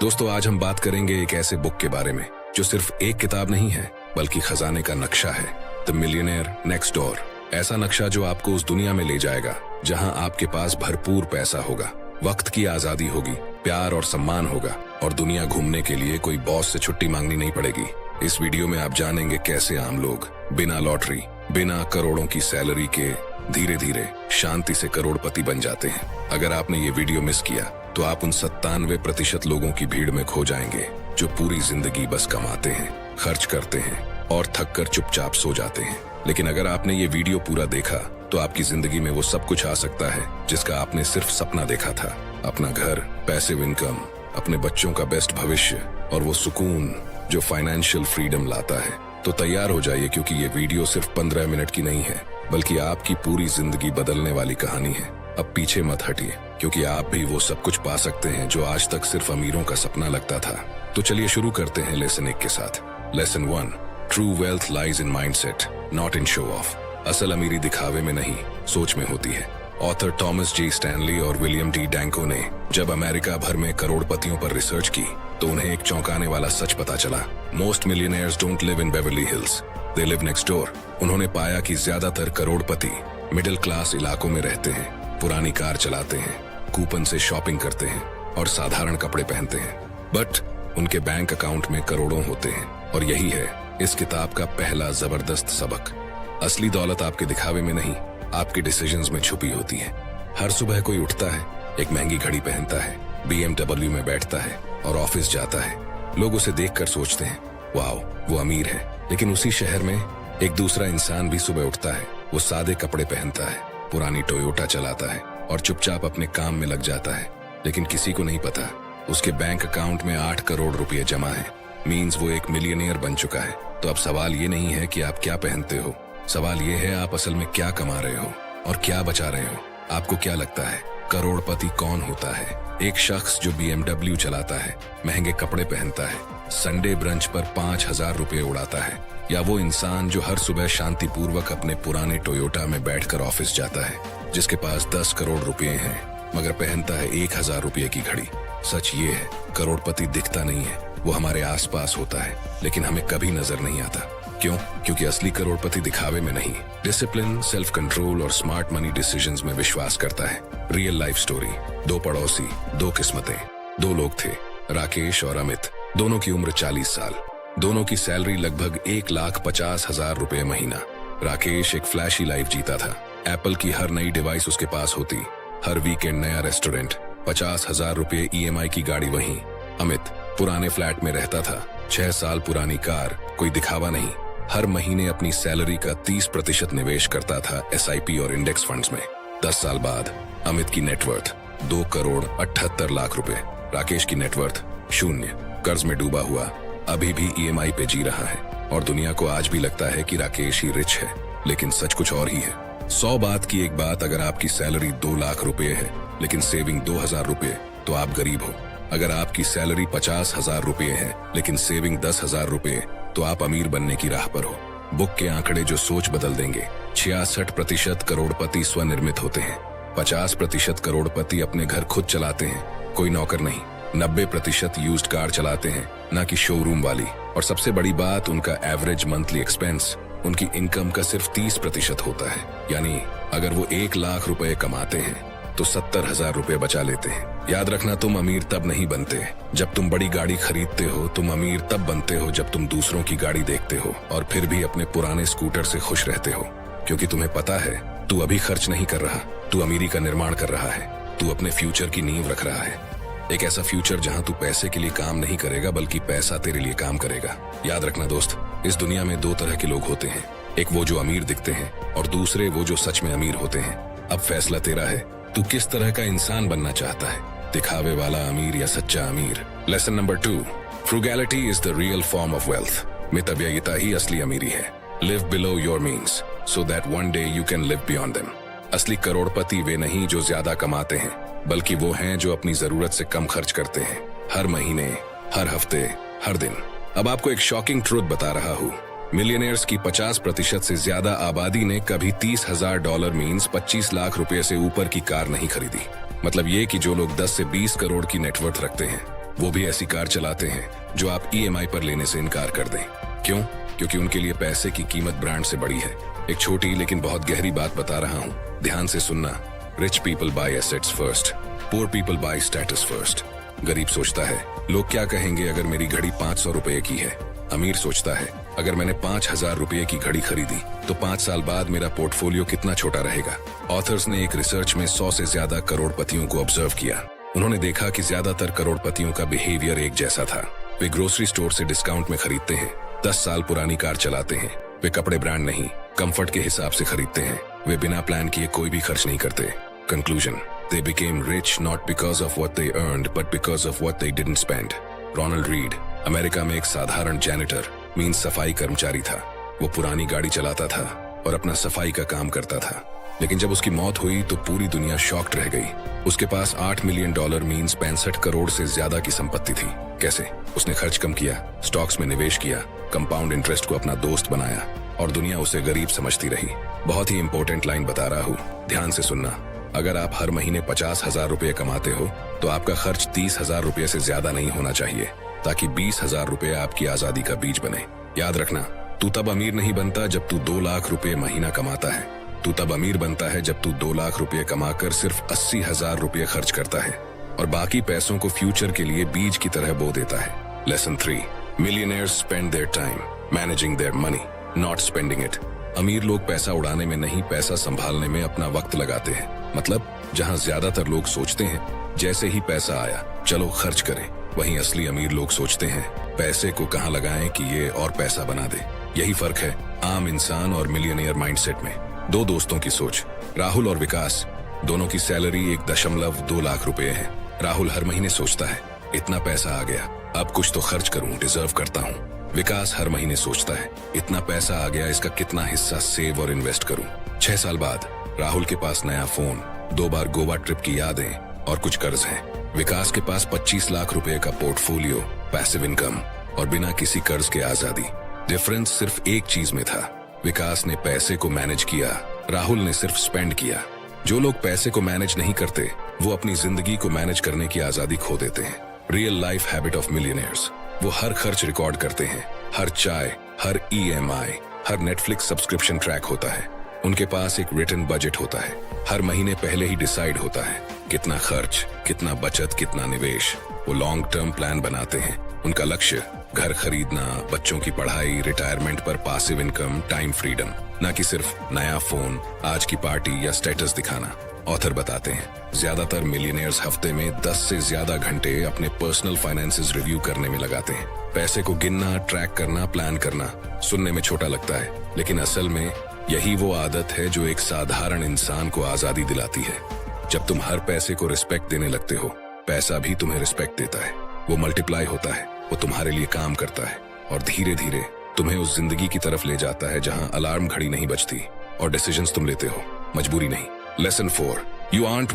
दोस्तों, आज हम बात करेंगे एक ऐसे बुक के बारे में जो सिर्फ एक किताब नहीं है बल्कि खजाने का नक्शा है। The millionaire next door. ऐसा नक्शा जो आपको उस दुनिया में ले जाएगा जहां आपके पास भरपूर पैसा होगा, वक्त की आजादी होगी, प्यार और सम्मान होगा और दुनिया घूमने के लिए कोई बॉस से छुट्टी मांगनी नहीं पड़ेगी। इस वीडियो में आप जानेंगे कैसे आम लोग बिना लॉटरी, बिना करोड़ों की सैलरी के धीरे धीरे शांति से करोड़पति बन जाते हैं। अगर आपने ये वीडियो मिस किया तो आप उन 97% लोगों की भीड़ में खो जाएंगे जो पूरी जिंदगी बस कमाते हैं, खर्च करते हैं और थक कर चुपचाप सो जाते हैं। लेकिन अगर आपने ये वीडियो पूरा देखा तो आपकी जिंदगी में वो सब कुछ आ सकता है जिसका आपने सिर्फ सपना देखा था। अपना घर, पैसिव इनकम, अपने बच्चों का बेस्ट भविष्य और वो सुकून जो फाइनेंशियल फ्रीडम लाता है। तो तैयार हो जाइए, क्योंकि ये वीडियो सिर्फ 15 मिनट की नहीं है बल्कि आपकी पूरी जिंदगी बदलने वाली कहानी है। अब पीछे मत हटिए, क्योंकि आप भी वो सब कुछ पा सकते हैं जो आज तक सिर्फ अमीरों का सपना लगता था। तो चलिए शुरू करते हैं लेसन 1 के साथ। Lesson 1, true wealth lies in mindset, not in show off. असल अमीरी दिखावे में नहीं, सोच में होती है। ऑथर थॉमस जी स्टैनली और विलियम डी डैंको ने जब अमेरिका भर में करोड़पतियों पर रिसर्च की तो उन्हें एक चौंकाने वाला सच पता चला। Most millionaires don't live in Beverly hills, they live next door. उन्होंने पाया कि ज्यादातर करोड़पति मिडिल क्लास इलाकों में रहते हैं, पुरानी कार चलाते हैं, कूपन से शॉपिंग करते हैं और साधारण कपड़े पहनते हैं, बट उनके बैंक अकाउंट में करोड़ों होते हैं। और यही है इस किताब का पहला जबरदस्त सबक। असली दौलत आपके दिखावे में नहीं, आपके डिसीजंस में छुपी होती है। हर सुबह कोई उठता है, एक महंगी घड़ी पहनता है, BMW में बैठता है और ऑफिस जाता है। लोग उसे देखकर सोचते हैं, वाओ वो अमीर है। लेकिन उसी शहर में एक दूसरा इंसान भी सुबह उठता है, वो सादे कपड़े पहनता है, पुरानी टोयोटा चलाता है और चुपचाप अपने काम में लग जाता है। लेकिन किसी को नहीं पता उसके बैंक अकाउंट में 8 करोड़ रुपए जमा है। मीन्स वो एक मिलियनेयर बन चुका है। तो अब सवाल ये नहीं है कि आप क्या पहनते हो, सवाल ये है आप असल में क्या कमा रहे हो और क्या बचा रहे हो। आपको क्या लगता है करोड़पति कौन होता है? एक शख्स जो BMW चलाता है, महंगे कपड़े पहनता है, संडे ब्रंच पर 5,000 रुपए उड़ाता है, या वो इंसान जो हर सुबह शांतिपूर्वक अपने पुराने टोयोटा में बैठकर ऑफिस जाता है, जिसके पास 10 करोड़ रुपए हैं मगर पहनता है 1,000 रुपए की घड़ी? सच ये है, करोड़पति दिखता नहीं है, वो हमारे आसपास होता है लेकिन हमें कभी नजर नहीं आता। क्यों? क्योंकि असली करोड़पति दिखावे में नहीं, डिसिप्लिन, सेल्फ कंट्रोल और स्मार्ट मनी डिसीजंस में विश्वास करता है। Real life story. 2 पड़ोसी, 2 किस्मतें। 2 लोग थे, राकेश और अमित। दोनों की उम्र 40 साल। दोनों की सैलरी लगभग 1,50,000 रुपए महीना। राकेश एक फ्लैशी लाइफ जीता था। एप्पल की हर नई डिवाइस उसके पास होती, हर वीकेंड नया रेस्टोरेंट, 50,000 रुपए EMI की गाड़ी वहीं। अमित पुराने फ्लैट में रहता था, 6 साल पुरानी कार, कोई दिखावा नहीं। हर महीने अपनी सैलरी का 30% निवेश करता था SIP और इंडेक्स फंड्स में। 10 साल बाद अमित की नेटवर्थ 2 करोड़ 78 लाख रुपए। राकेश की नेटवर्थ 0, कर्ज में डूबा हुआ, अभी भी EMI पे जी रहा है। और दुनिया को आज भी लगता है कि राकेश ही रिच है, लेकिन सच कुछ और ही है। 100 बात की एक बात, अगर आपकी सैलरी 2 लाख रुपए है लेकिन सेविंग 2,000 रुपए, तो आप गरीब हो। अगर आपकी सैलरी 50,000 रुपए है लेकिन सेविंग 10,000 रुपए, तो आप अमीर बनने की राह पर हो। बुक के आंकड़े जो सोच बदल देंगे। 66% करोड़पति स्वनिर्मित होते हैं, 50% करोड़पति अपने घर खुद चलाते हैं, कोई नौकर नहीं, 90% यूज्ड कार चलाते हैं, ना कि शोरूम वाली। और सबसे बड़ी बात, उनका एवरेज मंथली एक्सपेंस उनकी इनकम का सिर्फ 30% होता है। यानी अगर वो 1 लाख रुपए कमाते हैं तो 70,000 रुपए बचा लेते हैं। याद रखना, तुम अमीर तब नहीं बनते जब तुम बड़ी गाड़ी खरीदते हो, तुम अमीर तब बनते हो जब तुम दूसरों की गाड़ी देखते हो और फिर भी अपने पुराने स्कूटर से खुश रहते हो। क्योंकि तुम्हें पता है तू अभी खर्च नहीं कर रहा, तू अमीरी का निर्माण कर रहा है, तू अपने फ्यूचर की नींव रख रहा है। एक ऐसा फ्यूचर जहां तू पैसे के लिए काम नहीं करेगा बल्कि पैसा तेरे लिए काम करेगा। याद रखना दोस्त, इस दुनिया में 2 तरह के लोग होते हैं, एक वो जो अमीर दिखते हैं और दूसरे वो जो सच में अमीर होते हैं। अब फैसला तेरा है, तू किस तरह का इंसान बनना चाहता है, दिखावे वाला अमीर या सच्चा अमीर। Lesson number 2, frugality is the real form of wealth. मितव्ययिता ही असली अमीरी है। Live below your means so that one day you can live beyond them. असली करोड़पति वे नहीं जो ज्यादा कमाते हैं, बल्कि वो हैं जो अपनी जरूरत से कम खर्च करते हैं, हर महीने, हर हफ्ते, हर दिन। अब आपको एक शॉकिंग ट्रुथ बता रहा हूँ, मिलियनेयर्स की 50% से ज्यादा आबादी ने कभी $30,000 मीन्स 25 लाख रुपए से ऊपर की कार नहीं खरीदी। मतलब ये कि जो लोग 10 से 20 करोड़ की नेटवर्थ रखते हैं वो भी ऐसी कार चलाते हैं जो आप EMI पर लेने से इनकार कर दें। क्यों? क्योंकि उनके लिए पैसे की कीमत ब्रांड से बड़ी है। एक छोटी लेकिन बहुत गहरी बात बता रहा हूँ, ध्यान से सुनना। Rich people buy assets first, poor people buy status first. गरीब सोचता है लोग क्या कहेंगे अगर मेरी घड़ी 500 रुपए की है। अमीर सोचता है अगर मैंने 5000 रुपए की घड़ी खरीदी तो 5 साल बाद मेरा पोर्टफोलियो कितना छोटा रहेगा। ऑथर्स ने एक रिसर्च में 100 से ज्यादा करोड़पतियों को ऑब्जर्व किया। उन्होंने देखा कि ज्यादातर करोड़पतियों का बिहेवियर एक जैसा था। वे ग्रोसरी स्टोर से डिस्काउंट में खरीदते हैं, 10 साल पुरानी कार चलाते हैं, वे कपड़े ब्रांड नहीं कंफर्ट के हिसाब से खरीदते हैं, वे बिना प्लान किए कोई भी खर्च नहीं करते। Conclusion, they became rich not because of what they earned but because of what they didn't spend. Ronald Read America में एक साधारण जैनिटर मीन्स सफाई कर्मचारी था। वो पुरानी गाड़ी चलाता था और अपना सफाई का काम करता था, लेकिन जब उसकी मौत हुई तो पूरी दुनिया शॉक्ड रह गई। उसके पास $8 मिलियन मीन्स 65 करोड़ से ज्यादा की संपत्ति थी। कैसे? उसने खर्च कम किया, स्टॉक्स में निवेश किया, कंपाउंड इंटरेस्ट को अपना दोस्त बनाया और दुनिया उसे गरीब समझती रही। बहुत ही इंपॉर्टेंट लाइन बता रहा हूँ, ध्यान से सुनना। अगर आप हर महीने 50,000 रुपए कमाते हो तो आपका खर्च 30,000 रुपए से ज्यादा नहीं होना चाहिए, ताकि 20,000 रुपए आपकी आजादी का बीज बने। याद रखना, तू तब अमीर नहीं बनता जब तू 2 लाख रुपए महीना कमाता है। तू तब अमीर बनता है जब तू 2 लाख रुपए कमाकर सिर्फ 80,000 रुपए खर्च करता है और बाकी पैसों को फ्यूचर के लिए बीज की तरह बो देता है। Lesson 3, millionaires spend their time managing their money, not spending it. अमीर लोग पैसा उड़ाने में नहीं, पैसा संभालने में अपना वक्त लगाते हैं। मतलब जहां ज्यादातर लोग सोचते हैं जैसे ही पैसा आया चलो खर्च करें, वहीं असली अमीर लोग सोचते हैं पैसे को कहां लगाएं कि ये और पैसा बना दे। यही फर्क है आम इंसान और मिलियनेयर माइंडसेट में। 2 दोस्तों की सोच, राहुल और विकास, दोनों की सैलरी 1.2 लाख रुपए है। राहुल हर महीने सोचता है इतना पैसा आ गया, अब कुछ तो खर्च करूं, डिजर्व करता हूं। विकास हर महीने सोचता है इतना पैसा आ गया, इसका कितना हिस्सा सेव और इन्वेस्ट करूं। 6 साल बाद राहुल के पास नया फोन, 2 बार गोवा ट्रिप की यादें और कुछ कर्ज हैं। विकास के पास 25 लाख रुपए का पोर्टफोलियो, पैसिव इनकम और बिना किसी कर्ज के आजादी। डिफरेंस सिर्फ एक चीज में था, विकास ने पैसे को मैनेज किया, राहुल ने सिर्फ स्पेंड किया। जो लोग पैसे को मैनेज नहीं करते वो अपनी जिंदगी को मैनेज करने की आजादी खो देते हैं। Real life habit of millionaires, वो हर खर्च रिकॉर्ड करते हैं, हर चाय, हर EMI, हर नेटफ्लिक्स सब्सक्रिप्शन ट्रैक होता है। उनके पास एक रिटन बजट होता है, हर महीने पहले ही डिसाइड होता है कितना खर्च, कितना बचत, कितना निवेश। वो लॉन्ग टर्म प्लान बनाते हैं। उनका लक्ष्य घर खरीदना, बच्चों की पढ़ाई, रिटायरमेंट पर पासिव इनकम, टाइम फ्रीडम, न कि सिर्फ नया फोन, आज की पार्टी या स्टेटस दिखाना। ऑथर बताते हैं ज्यादातर मिलियनेयर्स हफ्ते में 10 से ज्यादा घंटे अपने पर्सनल फाइनेंसेस रिव्यू करने में लगाते हैं। पैसे को गिनना, ट्रैक करना, प्लान करना सुनने में छोटा लगता है, लेकिन असल में यही वो आदत है जो एक साधारण इंसान को आजादी दिलाती है। जब तुम हर पैसे को रिस्पेक्ट देने लगते हो, पैसा भी तुम्हें रिस्पेक्ट देता है। वो मल्टीप्लाई होता है, वो तुम्हारे लिए काम करता है और धीरे धीरे तुम्हें उस जिंदगी की तरफ ले जाता है जहां अलार्म घड़ी नहीं बजती और डिसीजंस तुम लेते हो, मजबूरी नहीं। Lesson 4, you art